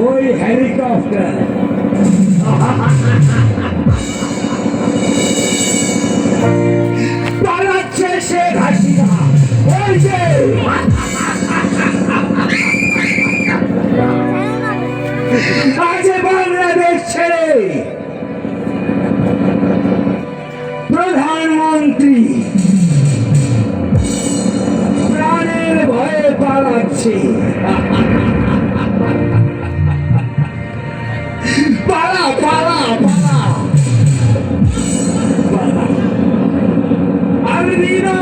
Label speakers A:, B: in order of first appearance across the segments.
A: ওই হেলিকপ্টার পালাচ্ছে শেখ হাসিনা। ওই যে আজ বাংলাদেশ ছেড়ে প্রধানমন্ত্রী প্রাণের ভয়ে পালাচ্ছে। পালা পালা পালা পালা। আলমিরা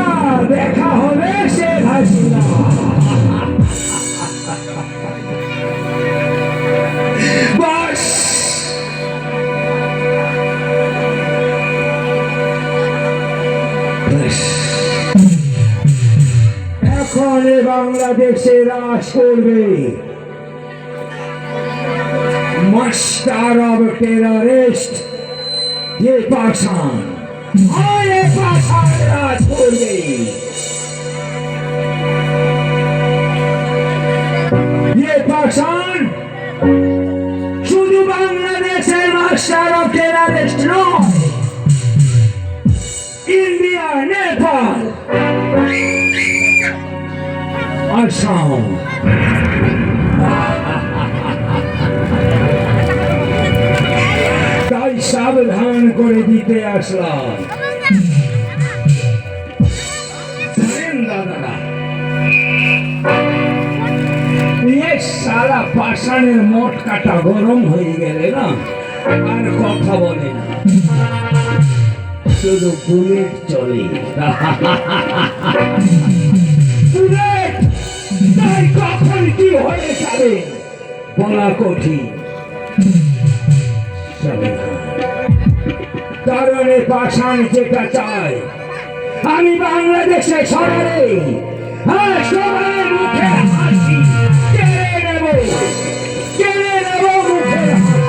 A: দেখা হবে শেখ হাসিনা। বাস এখন বাংলাদেশে রাজ করবে মাস্টার অব টেররিস্ট ये पाषाण और ये पाषाण राज করবে। ये पाषाण শুধু বাংলাদেশের মাস্টার অব টেররিস্ট নয়, ইন্ডিয়া, নেপাল, আসাম, তাই সাবধান করে দিতে আসলাম। দাদারা সারা পাষাণের মোট কাটা গরম হয়ে গেলে না আর কথা বলে না, শুধু বুলেট চলে। বুলেট তাই কখন কি হয়ে যাবে বলা কঠিন। কারণ পাষাণ যেটা চায় আমি বাংলাদেশে সবাই সবাই মুখে হাসি কেড়ে নেব মুখের হাসি।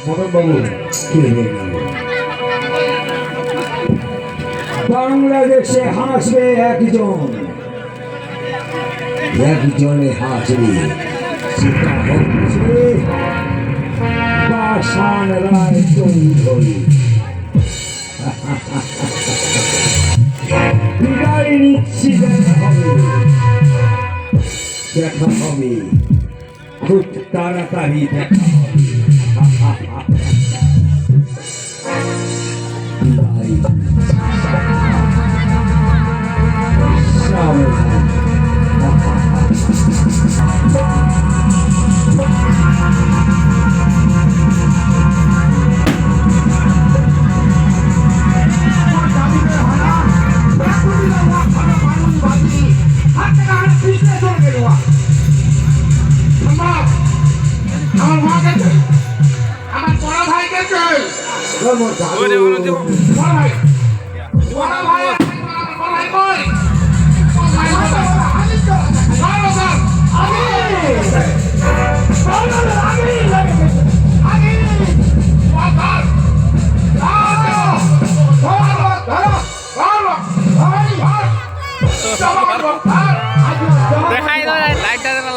A: মদনবাবু কেড়ে নেব। বাংলাদেশে হাসবে একজনে হাসবে, সেটা হচ্ছে পাষাণ রায় চৌধুরী। বিদায় নিচ্ছি, দেখা হবে খুব তাড়াতাড়ি দেখা হবে।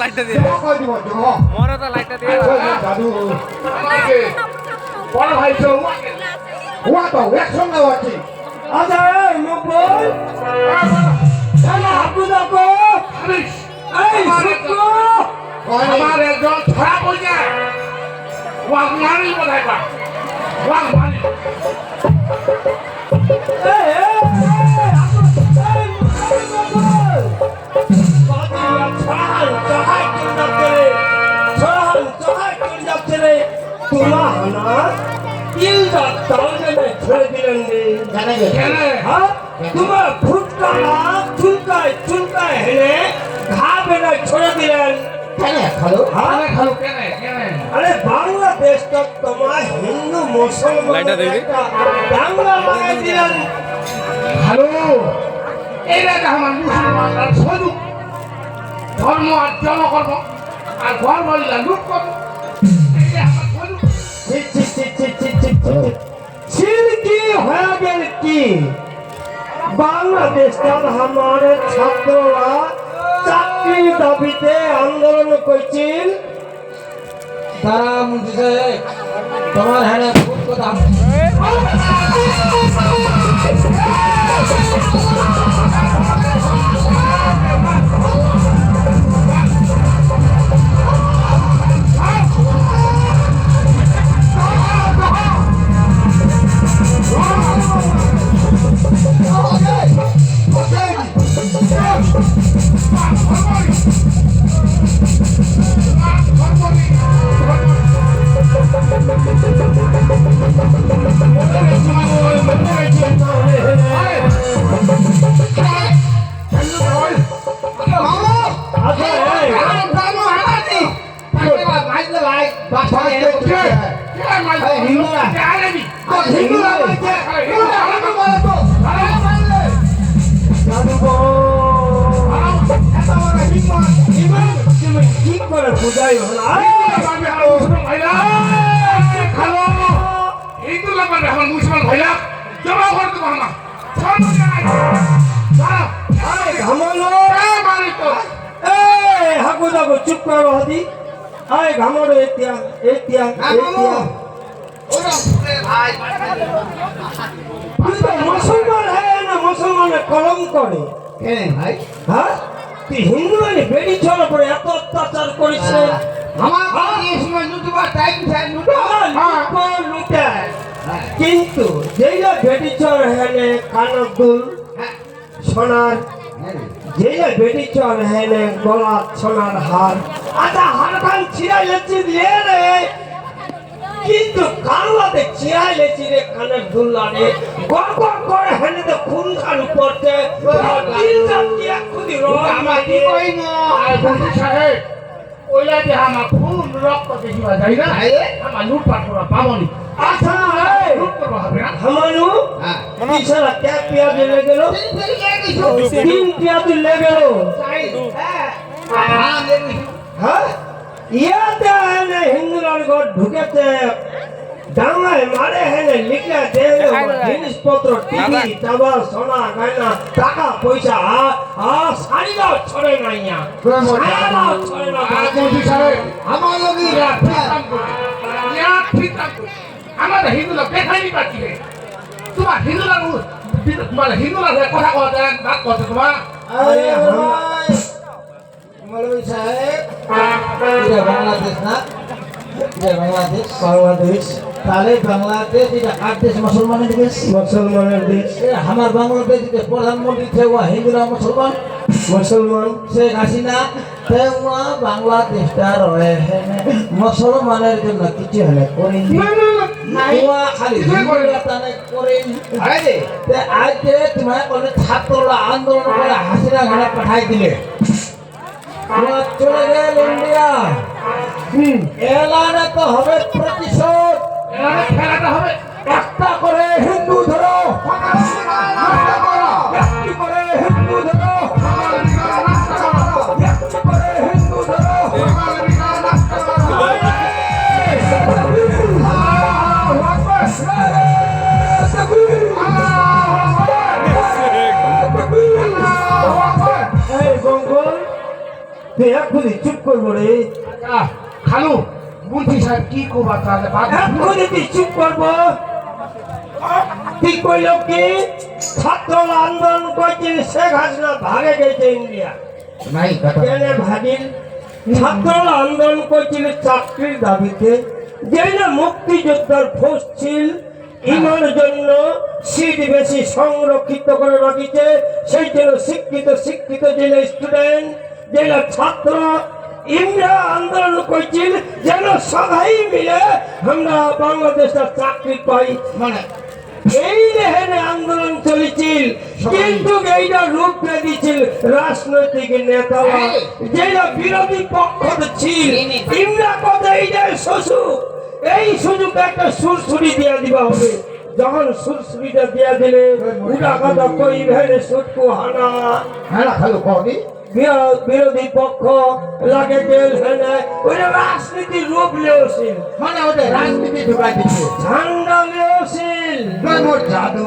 B: লাইটটা দিয়ে মরো তো লাইটটা দিয়ে দাদু বড় ভাই তো হুয়া তো একসঙ্গে আছে। আচ্ছা এই মকবুল এলা হাবু দাও এই শুক্র আমার একজন ধরা পড়ে ওয়াং মারি কোথায় পা ওয়াং মারি
A: তোমার ফুটকা চুলকায় চুলকায় হেলে ঘা বেলা ছড়ে দিলেন কেন? আরে বাংলাদেশ তো তোমার হিন্দু মুসলমান বাংলা বানাই দিলেন।
B: হ্যালো, এরা আমার মুসলমানরা শুধু ধর্ম আর জনকর্ম আর ধর্ম লুট করবো।
A: সিলকি হয়ে গেল কি
B: বাংলাদেশের আমার ছাত্ররা চাকরির দাবিতে আন্দোলন করছিল।
C: তারা মন্ত্রী সাহেব তোমার হ্যাঁ খুব কথা
B: কি করে বুঝাই হলো হাকু দেখো চুপ করো হাতি আয় ঘামড়ো এতিয়া এতিয়া তুই তো মুসলমান হ্যাঁ না মুসলমানের কলম করে
C: ভাই
B: হ্যাঁ তুই হিন্দু মানে বেড়ি ছড়া পরে এত অত্যাচার করেছে
C: আমার এই সময় নুটুবা টাইম চাই
B: কিন্তু যেইটা বেটি চর হেনে কানের দুল সোনার যেইটা বেটি চর হেনে গলার সোনার হার আচ্ছা হার খান ছিড়াই লেছি দিয়ে রে কিন্তু কানলাতে ছিড়াই লেছি রে কানের দুল লাগে গড় গড় করে হেনে তো খুন খান পড়ছে তিন রাত কি এক খুদি
C: আমার কি কই না আর বন্ধু সাহেব ওইলা যে আমার খুন রক্ত দেখিবা যাই না আমার লুটপাট করা পাবনি
B: আচ্ছা
C: লুট করবো হবে না
B: হামানু পিছলা ক্যা পিয়া দিলে গেল তিন পিয়া দিলে গেল হ্যাঁ ইয়াতে হেনে হিন্দুরার ঘর ঢুকেছে ডাঙায় মারে হেনে লিখে দেবে জিনিসপত্র টিভি টাবা সোনা গয়না টাকা পয়সা শাড়িটাও ছড়ে নাই শাড়িটাও ছড়ে না
C: বন্ধু সাহেব আমার লগি
D: আমাদের হিন্দুরা দেখাইনি পাচ্ছি তোমার হিন্দুরা মানে হিন্দুরা কথা কথা বাদ করছে তোমার
B: আরে
C: মৌলভী সাহেব এটা বাংলাদেশ না এটা বাংলাদেশ
B: বাংলাদেশ
C: তাহলে বাংলাদেশ এটা কার দেশ মুসলমানের দেশ
B: মুসলমানের দেশ
C: আমার বাংলাদেশ যে প্রধানমন্ত্রী থেওয়া হিন্দুরা মুসলমান
B: মুসলমান
C: শেখ হাসিনা থেওয়া বাংলাদেশটা রয়ে মুসলমানের জন্য কিছু হলে করেনি খালি হিন্দুরা তানে করেনি আজ যে তোমার কোনো ছাত্ররা আন্দোলন করে হাসিনা ঘাড়ে পাঠাই দিলে চলে গেল ইন্ডিয়া এলানে তো হবে প্রতিশোধ
D: খেলাটা হবে
C: একটা করে হিন্দু ধরো একটি করে হিন্দু ধরো একটি করে হিন্দু ধরো
B: এই গঙ্গল তুই এক্ষুনি চুপ করবো রে
D: খালু মন্ত্রী সাহেব কি করবা তাহলে
B: এক্ষুনি তুই চুপ করবো তুই কইল কি ছাত্র আন্দোলন করছিল শেখ হাসিনা ভাগে গেছে ইন্ডিয়া
C: নাই
B: কেন ভাগিল ছাত্র আন্দোলন করছিল চাকরির দাবিতে যেটা মুক্তিযোদ্ধার ফৌজ ছিল ইমার জন্য সিট বেশি সংরক্ষিত করে রাখিছে সেই জন্য শিক্ষিত জেলা স্টুডেন্ট জেলা ছাত্র ইন্ডিয়া আন্দোলন করছিল যেন সবাই মিলে আমরা বাংলাদেশের চাকরি পাই
C: মানে
B: এই লেহেনে আন্দোলন চলেছিল কিন্তু এইটা রূপ দিয়েছিল রাজনৈতিক নেতারা যেটা বিরোধী পক্ষ ছিল ইমরা কথা এইটা শ্বশুর এই সুযোগ একটা সুরসুরি দিয়ে দিবা হবে যখন সুরসুরিটা দিয়ে দিলে উড়া কথা কই ভেড়ে সুটকু হানা
C: হ্যাঁ খালু কবি
B: বিরোধী পক্ষ লাগে জেল হেনে ওইটা রাজনীতির রূপ লেওছিল
C: মানে ওদের রাজনীতি ঢুকাই দিচ্ছে
B: ঝান্ডা লেওছিল
C: জাদু